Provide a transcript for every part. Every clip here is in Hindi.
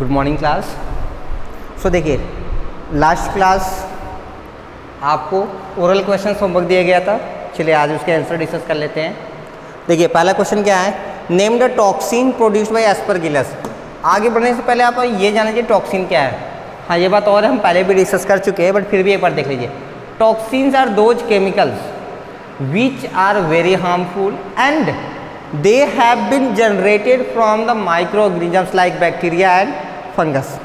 Good morning class. सो देखिए, लास्ट क्लास आपको ओरल क्वेश्चन होमवर्क दिया गया था। चलिए आज उसके आंसर डिस्कस कर लेते हैं। देखिए पहला क्वेश्चन क्या है, name the toxin produced by Aspergillus. आगे बढ़ने से पहले आप ये जान लीजिए टॉक्सिन क्या है। हाँ, ये बात और हम पहले भी डिस्कस कर चुके हैं, बट फिर भी एक बार देख लीजिए। Toxins are those chemicals which are very harmful and they have been generated from the microorganisms like bacteria and fungus.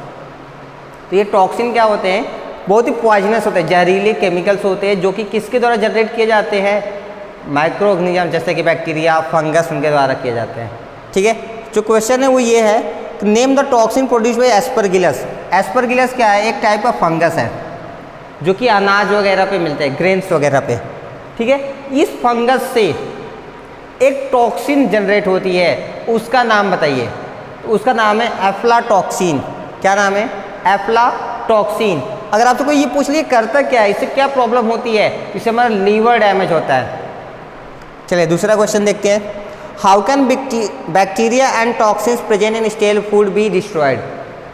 तो ये टॉक्सिन क्या होते हैं, बहुत ही पॉइजनस होते हैं, जहरीले केमिकल्स होते हैं जो कि किसके द्वारा जनरेट किए जाते हैं, माइक्रो ऑर्गेनिजम जैसे कि बैक्टीरिया, फंगस, उनके द्वारा किए जाते हैं। ठीक है, जो क्वेश्चन है वो ये है, name the toxin produced by Aspergillus. Aspergillus क्या है, एक टाइप का फंगस है जो कि अनाज वगैरह पे मिलते हैं, ग्रेन्स वगैरह पे। ठीक है, इस फंगस से एक टॉक्सिन जनरेट होती है, उसका नाम बताइए। उसका नाम है एफ्लाटॉक्सिन। क्या नाम है, एफ्लाटॉक्सिन। अगर आपसे कोई ये पूछ लिए करता क्या है, इससे क्या प्रॉब्लम होती है, इससे हमारा लीवर डैमेज होता है। चलिए दूसरा क्वेश्चन देखते हैं, how can bacteria and toxins present in stele food be destroyed.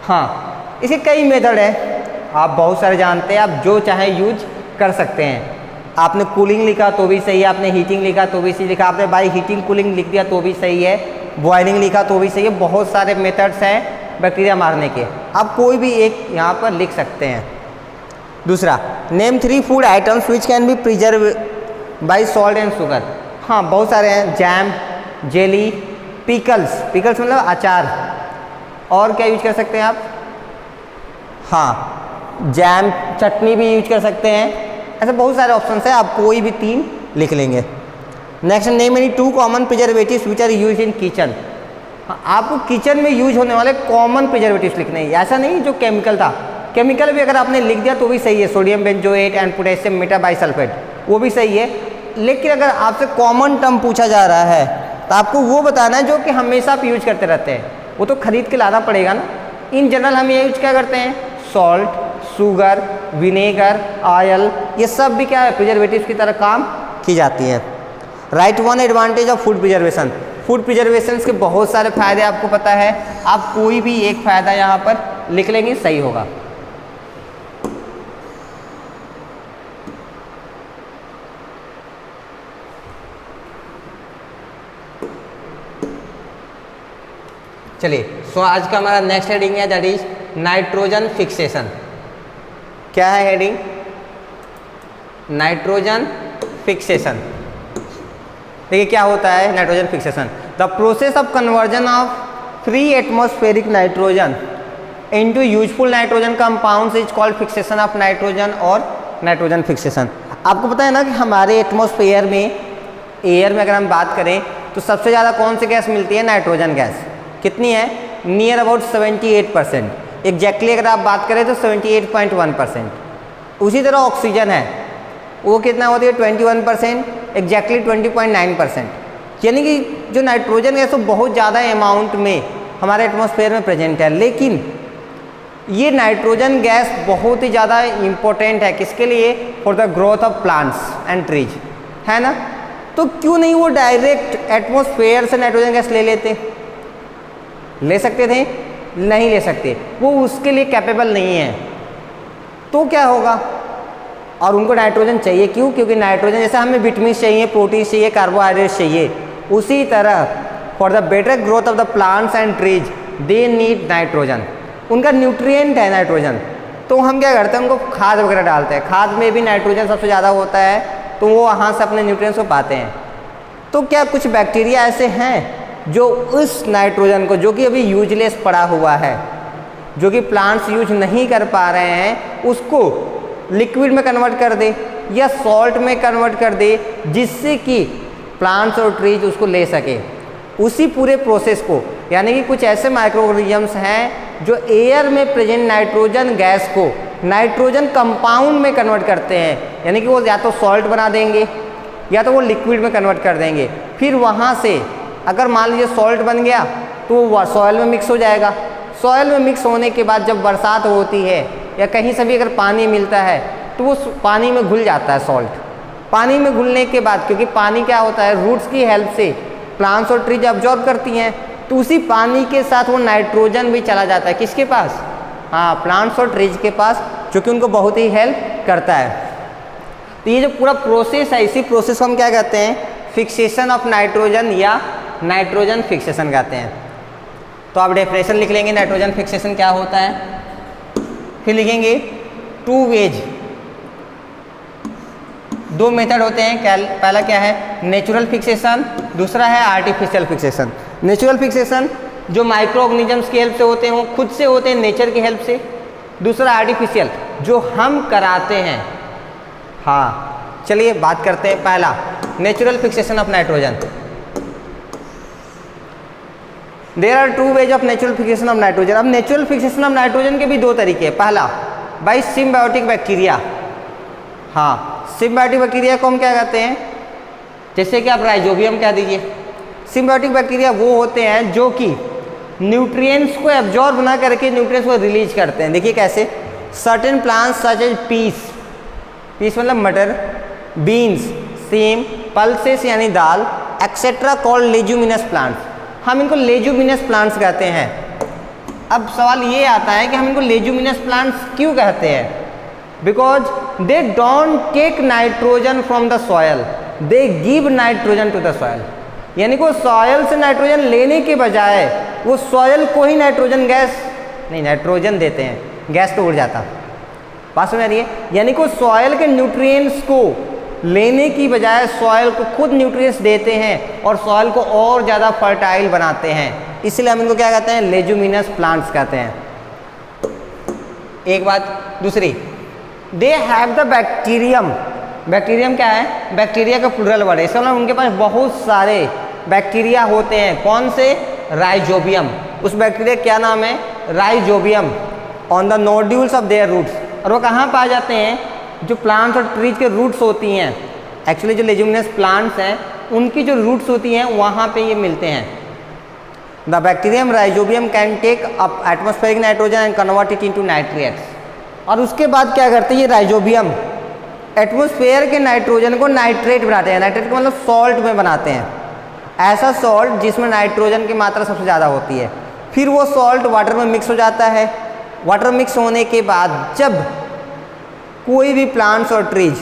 हाँ, इसके कई मेथड है, आप बहुत सारे जानते हैं, आप जो चाहे यूज कर सकते हैं। आपने कूलिंग लिखा तो भी सही है, आपने हीटिंग लिखा तो भी सही लिखा, आपने बाई हीटिंग कूलिंग लिख दिया तो भी सही है, बॉइलिंग लिखा तो भी सही है। बहुत सारे मेथड्स हैं बैक्टीरिया मारने के, आप कोई भी एक यहाँ पर लिख सकते हैं। दूसरा, name 3 food items which can be preserve by salt and sugar. हाँ, बहुत सारे हैं, जैम, जेली, पिकल्स। पिकल्स मतलब अचार। और क्या यूज कर सकते हैं आप, हाँ जैम, चटनी भी यूज कर सकते हैं। ऐसे बहुत सारे ऑप्शंस हैं, आप कोई भी 3 लिख लेंगे। Next, name any 2 common preservatives which are use in kitchen. आपको किचन में यूज होने वाले कॉमन प्रिजर्वेटिव्स लिखने हैं, ऐसा नहीं जो केमिकल था। केमिकल भी अगर आपने लिख दिया तो भी सही है, sodium benzoate and potassium metabisulphite, वो भी सही है। लेकिन अगर आपसे कॉमन टर्म पूछा जा रहा है तो आपको वो बताना है जो कि हमेशा आप यूज करते रहते हैं, वो तो खरीद के लाना पड़ेगा ना। इन जनरल हम ये यूज क्या करते हैं, सॉल्ट, शुगर, विनेगर, ऑयल, ये सब भी क्या है, प्रिजर्वेटिव्स की तरह काम की जाती है। Right one advantage of food preservation. Food preservation के बहुत सारे फायदे आपको पता है, आप कोई भी एक फायदा यहाँ पर लिख लेंगे, सही होगा। चलिए, सो आज का हमारा नेक्स्ट हेडिंग है, दैट इज नाइट्रोजन फिक्सेशन। क्या है हेडिंग, नाइट्रोजन फिक्सेशन। देखिए क्या होता है nitrogen fixation, the process of conversion of free atmospheric nitrogen into useful nitrogen compounds is called fixation of nitrogen और नाइट्रोजन फिक्सेशन। आपको पता है ना कि हमारे एटमॉस्फेयर में, एयर में अगर हम बात करें तो सबसे ज़्यादा कौन सी गैस मिलती है, नाइट्रोजन गैस। कितनी है, नियर अबाउट 78%। एग्जैक्टली अगर आप बात करें तो 78.1%। उसी तरह ऑक्सीजन है, वो कितना होती है, 21%, एग्जैक्टली 20.9%। यानी कि जो नाइट्रोजन गैस वो बहुत ज़्यादा अमाउंट में हमारे एटमॉस्फेयर में प्रेजेंट है। लेकिन ये नाइट्रोजन गैस बहुत ही ज़्यादा इम्पोर्टेंट है, किसके लिए, for the growth of plants and trees, है ना। तो क्यों नहीं वो डायरेक्ट एटमॉस्फेयर से नाइट्रोजन गैस ले लेते, ले सकते थे, नहीं ले सकते, वो उसके लिए कैपेबल नहीं है। तो क्या होगा, और उनको नाइट्रोजन चाहिए, क्यों, क्योंकि नाइट्रोजन जैसे हमें विटामिन चाहिए, प्रोटीन चाहिए, कार्बोहाइड्रेट चाहिए, उसी तरह for the better growth of the plants and trees they need nitrogen. उनका न्यूट्रिएंट है नाइट्रोजन। तो हम क्या करते हैं, उनको खाद वगैरह डालते हैं, खाद में भी नाइट्रोजन सबसे ज़्यादा होता है, तो वो वहाँ से अपने न्यूट्रिएंट्स को पाते हैं। तो क्या कुछ बैक्टीरिया ऐसे हैं जो उस नाइट्रोजन को, जो कि अभी यूजलेस पड़ा हुआ है, जो कि प्लांट्स यूज नहीं कर पा रहे हैं, उसको लिक्विड में कन्वर्ट कर दे या सॉल्ट में कन्वर्ट कर दे, जिससे कि प्लांट्स और ट्रीज उसको ले सके। उसी पूरे प्रोसेस को, यानी कि कुछ ऐसे माइक्रो ऑर्गेनिजम्स हैं जो एयर में प्रेजेंट नाइट्रोजन गैस को नाइट्रोजन कंपाउंड में कन्वर्ट करते हैं। यानी कि वो या तो सॉल्ट बना देंगे या तो वो लिक्विड में कन्वर्ट कर देंगे। फिर वहाँ से अगर मान लीजिए सॉल्ट बन गया तो वो सॉइल में मिक्स हो जाएगा। सॉइल में मिक्स होने के बाद जब बरसात होती है या कहीं से भी अगर पानी मिलता है तो वो पानी में घुल जाता है सॉल्ट। पानी में घुलने के बाद, क्योंकि पानी क्या होता है, रूट्स की हेल्प से प्लांट्स और ट्रीज अब्जॉर्ब करती हैं, तो उसी पानी के साथ वो नाइट्रोजन भी चला जाता है किसके पास, हाँ प्लांट्स और ट्रीज के पास, जो कि उनको बहुत ही हेल्प करता है। तो ये जो पूरा प्रोसेस है, इसी प्रोसेस को हम क्या कहते हैं, फिक्सेशन ऑफ नाइट्रोजन या नाइट्रोजन फिक्सेशन कहते हैं। तो आप डेफिनेशन लिख लेंगे नाइट्रोजन फिक्सेशन क्या होता है, फिर लिखेंगे टू वेज, दो मेथड होते हैं, पहला क्या है नेचुरल फिक्सेशन, दूसरा है आर्टिफिशियल फिक्सेशन। नेचुरल फिक्सेशन जो माइक्रो ऑर्गेनिजम्स की हेल्प से होते हैं, वो खुद से होते हैं नेचर की हेल्प से। दूसरा आर्टिफिशियल जो हम कराते हैं। हाँ चलिए बात करते हैं पहला natural fixation of nitrogen. There are two ways of natural fixation of nitrogen. अब नेचुरल फिक्सेशन ऑफ नाइट्रोजन के भी दो तरीके हैं। पहला बाय सिम्बायोटिक बैक्टीरिया। हाँ सिम्बायोटिक बैक्टीरिया को हम क्या कहते हैं, जैसे कि आप राइजोबियम कह दीजिए। सिम्बायोटिक बैक्टीरिया वो होते हैं जो कि न्यूट्रिएंट्स को एब्जॉर्ब ना करके न्यूट्रिएंट्स को रिलीज करते हैं। देखिए कैसे, certain plants such as peas, peas मतलब मटर, बीन्स, सेम, पल्सेस यानी दाल, एक्सेट्रा कॉल्ड लेज्यूमिनस प्लांट्स। हम इनको लेज्यूमिनस प्लांट्स कहते हैं। अब सवाल ये आता है कि हम इनको लेज्यूमिनस प्लांट्स क्यों कहते हैं, because they don't take nitrogen from the soil, they give nitrogen to the soil. यानी कि वो सॉयल से नाइट्रोजन लेने के बजाय वो सॉयल को ही नाइट्रोजन गैस नहीं, नाइट्रोजन देते हैं, गैस तो उड़ जाता। बात समझ आ रही है, यानी कि सॉयल के न्यूट्रिएंट्स को लेने की बजाय सॉयल को खुद न्यूट्रिएंट्स देते हैं और सॉयल को और ज़्यादा फर्टाइल बनाते हैं। इसलिए हम इनको क्या कहते हैं, लेज्यूमिनस प्लांट्स कहते हैं। एक बात। दूसरी, they have the bacterium. Bacterium क्या है, बैक्टीरिया का प्लूरल वर्ड है, इसका मतलब उनके पास बहुत सारे बैक्टीरिया होते हैं। कौन से, राइजोबियम। उस बैक्टीरिया क्या नाम है, rhizobium, on the nodules of their roots. और वो कहाँ पाए जाते हैं, जो प्लांट्स और ट्रीज के रूट्स होती हैं। एक्चुअली जो लेज्यूमिनस प्लांट्स हैं उनकी जो रूट्स होती हैं वहाँ पे ये मिलते हैं। The bacterium rhizobium can take up atmospheric nitrogen and convert it into nitrates. और उसके बाद क्या करते हैं, ये राइजोबियम एटमॉस्फेयर के नाइट्रोजन को नाइट्रेट बनाते हैं। नाइट्रेट का मतलब सॉल्ट में बनाते हैं, ऐसा सॉल्ट जिसमें नाइट्रोजन की मात्रा सबसे ज़्यादा होती है। फिर वो सॉल्ट वाटर में मिक्स हो जाता है। वाटर मिक्स होने के बाद जब कोई भी प्लांट्स और ट्रीज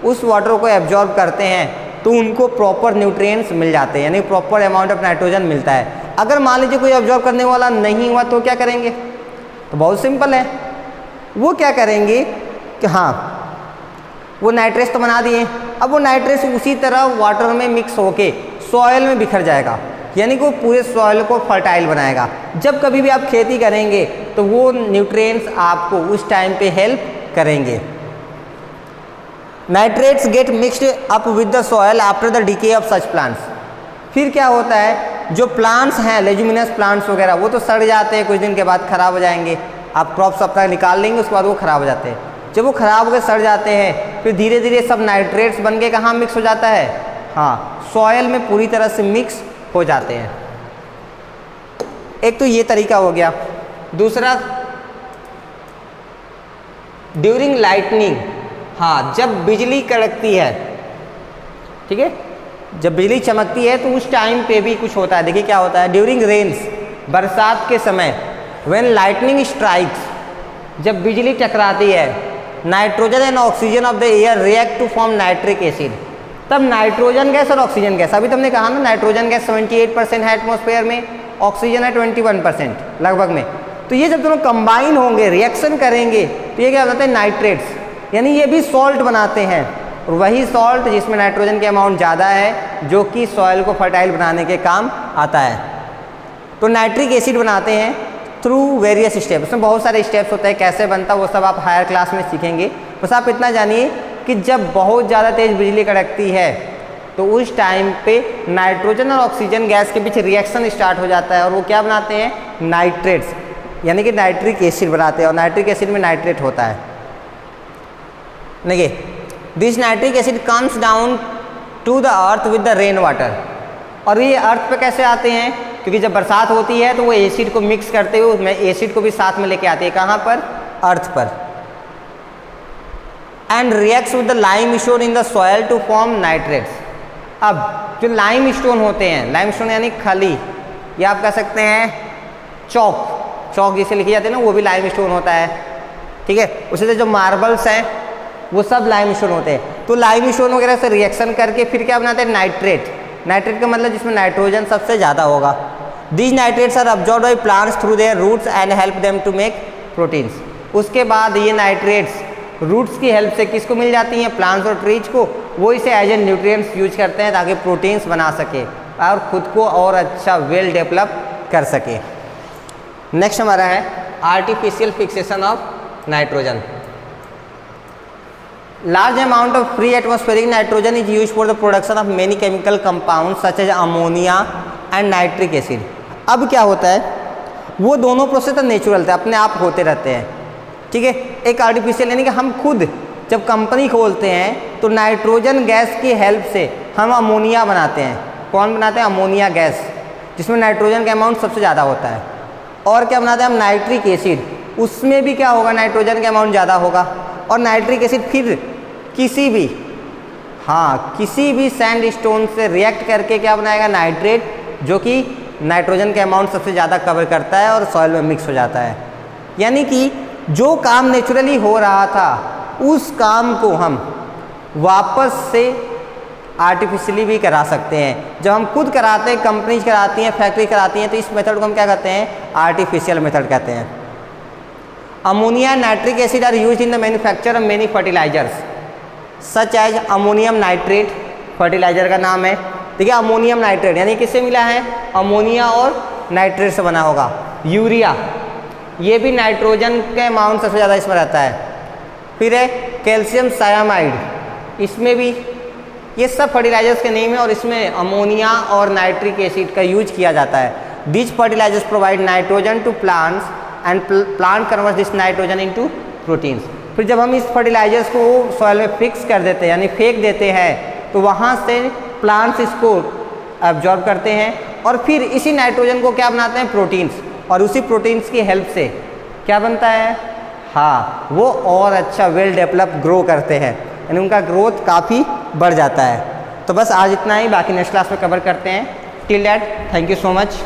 उस वाटर को एब्जॉर्ब करते हैं तो उनको प्रॉपर न्यूट्रिएंट्स मिल जाते हैं, यानी प्रॉपर अमाउंट ऑफ नाइट्रोजन मिलता है। अगर मान लीजिए कोई एब्जॉर्ब करने वाला नहीं हुआ तो क्या करेंगे, तो बहुत सिंपल है, वो क्या करेंगे कि हाँ वो नाइट्रेट्स तो बना दिए, अब वो नाइट्रेट्स उसी तरह वाटर में मिक्स होके सॉयल में बिखर जाएगा, यानी कि वो पूरे सॉयल को फर्टाइल बनाएगा। जब कभी भी आप खेती करेंगे तो वो न्यूट्रिएंट्स आपको उस टाइम पे हेल्प करेंगे। Nitrates gate mixed up with the soil after the decay of such plants. फिर क्या होता है, जो प्लांट्स हैं लेज्यूमिनस प्लांट्स वगैरह वो तो सड़ जाते हैं, कुछ दिन के बाद खराब हो जाएंगे। आप क्रॉप्स अपना निकाल लेंगे, उसके बाद वो खराब हो जाते हैं। जब वो खराब होकर सड़ जाते हैं फिर धीरे धीरे सब नाइट्रेट्स बन के कहाँ मिक्स हो जाता है, हाँ सॉयल में पूरी तरह से मिक्स हो जाते हैं। एक तो ये तरीका हो गया। दूसरा, ड्यूरिंग लाइटनिंग, हाँ जब बिजली कड़कती है, ठीक है, जब बिजली चमकती है तो उस टाइम पे भी कुछ होता है। देखिए क्या होता है, ड्यूरिंग रेन्स, बरसात के समय, व्हेन लाइटनिंग स्ट्राइक्स, जब बिजली टकराती है, nitrogen and oxygen of the air react to form nitric acid. तब नाइट्रोजन गैस और ऑक्सीजन गैस, अभी तुमने कहा ना नाइट्रोजन गैस 78% है एटमॉस्फेयर में, ऑक्सीजन है 21% लगभग में। तो ये जब दोनों कंबाइन होंगे, रिएक्शन करेंगे, तो ये क्या होता है, नाइट्रेट्स, यानी ये भी सॉल्ट बनाते हैं। और वही सॉल्ट जिसमें नाइट्रोजन के अमाउंट ज़्यादा है, जो कि सॉइल को फर्टाइल बनाने के काम आता है। तो नाइट्रिक एसिड बनाते हैं थ्रू वेरियस स्टेप। उसमें बहुत सारे स्टेप्स होते हैं, कैसे बनता है वो सब आप हायर क्लास में सीखेंगे। बस आप इतना जानिए कि जब बहुत ज़्यादा तेज़ बिजली कड़कती है तो उस टाइम पे नाइट्रोजन और ऑक्सीजन गैस के बीच रिएक्शन स्टार्ट हो जाता है और वो क्या बनाते हैं, नाइट्रेट्स, यानी कि नाइट्रिक एसिड बनाते हैं। और नाइट्रिक एसिड में नाइट्रेट होता है। देखिए, this nitric acid comes down to the earth with the rain water. और ये अर्थ पे कैसे आते हैं, क्योंकि जब बरसात होती है तो वो एसिड को मिक्स करते हुए उसमें एसिड को भी साथ में लेके आते हैं। कहाँ पर, अर्थ पर। And reacts with the limestone in the soil to form nitrates. अब जो लाइम स्टोन होते हैं, लाइम स्टोन यानी खली, या आप कह सकते हैं चौक, चौक जिसे लिखी जाती है ना, वो भी लाइमस्टोन होता है, ठीक है। उसी से जो मार्बल्स हैं वो सब लाइमस्टोन होते हैं। तो लाइमस्टोन वगैरह से रिएक्शन करके फिर क्या बनाते हैं, नाइट्रेट। नाइट्रेट का मतलब जिसमें नाइट्रोजन सबसे ज़्यादा होगा। These nitrates are absorbed by plants through their roots and help them to make proteins. उसके बाद ये नाइट्रेट्स रूट्स की हेल्प से किसको मिल जाती हैं, प्लांट्स और ट्रीज को, वो इसे एज ए न्यूट्रिएंट्स यूज करते हैं ताकि प्रोटीन्स बना सके और खुद को और अच्छा वेल डेवलप कर सके। नेक्स्ट हमारा है artificial fixation of nitrogen. Large amount of free atmospheric nitrogen is used for the production of many chemical compound such as ammonia and nitric acid. अब क्या होता है, वो दोनों प्रोसेस तो नेचुरल थे, अपने आप होते रहते हैं, ठीक है। एक आर्टिफिशियल यानी कि हम खुद जब कंपनी खोलते हैं तो नाइट्रोजन गैस की हेल्प से हम अमोनिया बनाते हैं। कौन बनाते हैं, अमोनिया गैस, जिसमें नाइट्रोजन का अमाउंट सबसे ज़्यादा होता है। और क्या बनाते हैं हम, नाइट्रिक एसिड, उसमें भी क्या होगा, नाइट्रोजन का अमाउंट ज़्यादा होगा। और नाइट्रिक एसिड फिर किसी भी सैंडस्टोन से रिएक्ट करके क्या बनाएगा, नाइट्रेट, जो कि नाइट्रोजन के अमाउंट सबसे ज़्यादा कवर करता है और सॉइल में मिक्स हो जाता है। यानी कि जो काम नेचुरली हो रहा था उस काम को हम वापस से आर्टिफिशियली भी करा सकते हैं। जब हम खुद कराते हैं, कंपनीज कराती हैं, फैक्ट्री कराती हैं, तो इस मेथड को हम क्या कहते हैं, आर्टिफिशियल मेथड कहते हैं। Ammonia and nitric acid are used in the manufacture of many fertilizers such as ammonium nitrate, fertilizer का नाम है, ठीक है। अमोनियम नाइट्रेट यानी किससे मिला है, अमोनिया और नाइट्रेट से बना होगा। यूरिया, ये भी नाइट्रोजन के अमाउंट सबसे ज़्यादा इसमें रहता है। फिर है कैल्शियम सायामाइड, इसमें भी, ये सब फर्टिलाइजर्स के नेम है और इसमें अमोनिया और नाइट्रिक एसिड का यूज किया जाता है। These fertilizers provide nitrogen to plants and plant converts this nitrogen into proteins. फिर जब हम इस फर्टिलाइजर्स को सॉइल में फिक्स कर देते हैं यानी फेंक देते हैं, तो वहाँ से प्लांट्स इसको एब्जॉर्ब करते हैं और फिर इसी नाइट्रोजन को क्या बनाते हैं, प्रोटीन्स, और उसी प्रोटीन्स की हेल्प से क्या बनता है, हाँ, वो और अच्छा वेल डेवलप ग्रो करते हैं, यानी उनका ग्रोथ काफ़ी बढ़ जाता है। तो बस आज इतना ही, बाकी नेक्स्ट क्लास में कवर करते हैं। Till that, thank you so much.